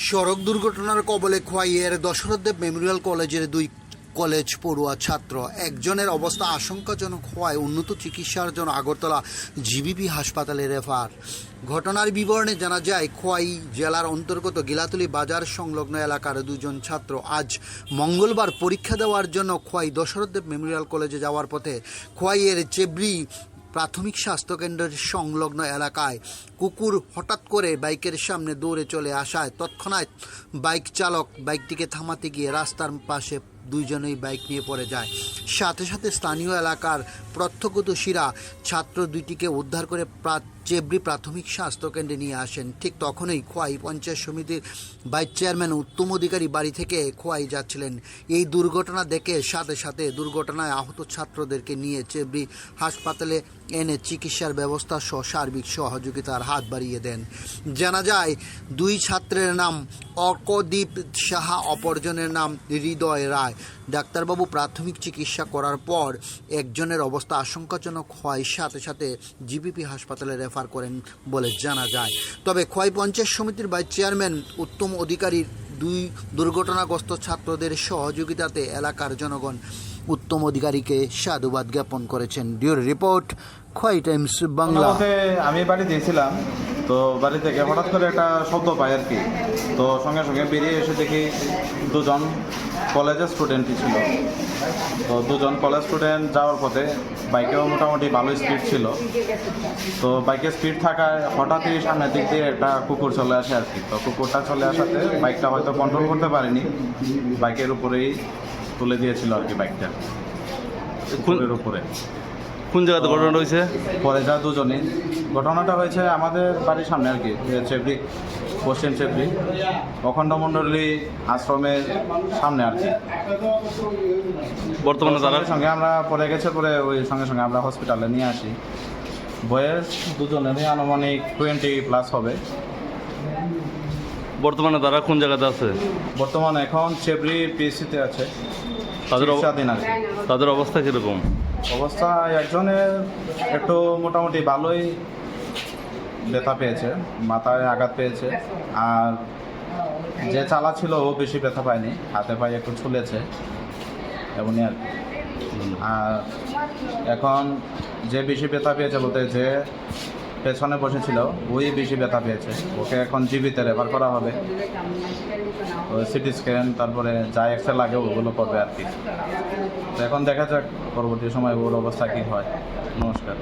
সড়ক দুর্ঘটনার কবলে খোয়াইয়ের দশরথদেব মেমোরিয়াল কলেজের দুই কলেজ পড়ুয়া ছাত্র একজনের অবস্থা আশঙ্কাজনক হওয়ায় উন্নত চিকিৎসার জন্য আগরতলা জিবিপি হাসপাতালে রেফার। ঘটনার বিবরণে জানা যায়, খোয়াই জেলার অন্তর্গত গিলাতুলি বাজার সংলগ্ন এলাকার দুজন ছাত্র আজ মঙ্গলবার পরীক্ষা দেওয়ার জন্য খোয়াই দশরথদেব মেমোরিয়াল কলেজে যাওয়ার পথে খোয়াইয়ের চেবরি প্রাথমিক স্বাস্থ্যকেন্দ্রের সংলগ্ন এলাকায় কুকুর হঠাৎ করে বাইকের সামনে দৌড়ে চলে আসায় তৎক্ষণাৎ বাইক চালক বাইকটিকে থামাতে গিয়ে রাস্তার পাশে দুইজনেই বাইক নিয়ে পড়ে যায়। সাথে সাথে স্থানীয় এলাকার প্রত্যক্ষদর্শীরা ছাত্র দুইটিকে উদ্ধার করে চেবরি প্রাথমিক স্বাস্থ্যকেন্দ্রে নিয়ে আসেন। ঠিক তখনই খোয়াই পঞ্চায়েত সমিতির ভাইস চেয়ারম্যান উত্তম অধিকারী বাড়ি থেকে খোয়াই যাচ্ছিলেন। এই দুর্ঘটনা দেখে সাথে সাথে দুর্ঘটনায় আহত ছাত্রদেরকে নিয়ে চেবরি হাসপাতালে এনে চিকিৎসার ব্যবস্থা সহ সার্বিক সহযোগিতার হাত বাড়িয়ে দেন। জানা যায়, দুই ছাত্রের নাম অর্কদীপ সাহা, অপরজনের নাম হৃদয় রায়। ডাক্তারবাবু প্রাথমিক চিকিৎসা করার পর একজনের অবস্থা আশঙ্কাজনক হওয়ায় সাথে সাথে জিবিপি হাসপাতালে রেফার করেন বলে জানা যায়। তবে খোয়াই পঞ্চায়েত সমিতির ভাইস চেয়ারম্যান উত্তম অধিকারীর দুই দুর্ঘটনাগ্রস্ত ছাত্রদের সহযোগিতাতে এলাকার জনগণ উত্তম অধিকারীকে সাধুবাদ জ্ঞাপন করেছেন। ডিওর রিপোর্ট, খোয়াই টাইমস বাংলা। আমি বাড়ি দিয়েছিলাম, তো বাড়ি থেকে হঠাৎ করে একটা শব্দ পাই আর কি। তো সঙ্গে সঙ্গে বেরিয়ে এসে দেখি দুজন কলেজের স্টুডেন্টই ছিল। তো দুজন কলেজ স্টুডেন্ট যাওয়ার পথে বাইকেও মোটামুটি ভালো স্পিড ছিল। তো বাইকের স্পিড থাকায় হঠাৎই সামনের দিক দিয়ে একটা কুকুর চলে আসে আর কি। তো কুকুরটা চলে আসাতে বাইকটা হয়তো কন্ট্রোল করতে পারিনি, বাইকের উপরেই তুলে দিয়েছিল আর কি বাইকটা, কুকুরের উপরে। কোন জায়গাতে ঘটনাটা হয়েছে? পরে যা দুজনে ঘটনাটা হয়েছে আমাদের বাড়ির সামনে আর কি, চেবরি, পশ্চিম চেবরি অখণ্ড মণ্ডলী আশ্রমের সামনে আর কি। বর্তমানে তারা সঙ্গে আমরা পরে গেছে, পরে ওই সঙ্গে সঙ্গে আমরা হসপিটালে নিয়ে আসি। বয়স দুজনেরই আনুমানিক 20+ হবে। বর্তমানে তারা কোন জায়গাতে আছে? বর্তমানে এখন চেবরি পিএসসিতে আছে, তাদের চিকিৎসাধীন আর কি। তাদের অবস্থা কীরকম? অবস্থা একজনের একটু মোটামুটি ভালোই ব্যথা পেয়েছে, মাথায় আঘাত পেয়েছে। আর যে চালাচ্ছিল ও বেশি ব্যথা পায়নি, হাতে পায়ে একটু ছুলেছে এমনই আর কি। আর এখন যে বেশি ব্যথা পেয়েছে বলতে যে পেছনে বসেছিল ওই বেশি ব্যথা পেয়েছে, ওকে এখন জিবিতে রেফার করা হবে। সিটি স্ক্যান, তারপরে যা এক্সরে লাগে ওগুলো করবে আর কি। তো এখন দেখা যাক পরবর্তী সময় ওর অবস্থা কী হয়। নমস্কার।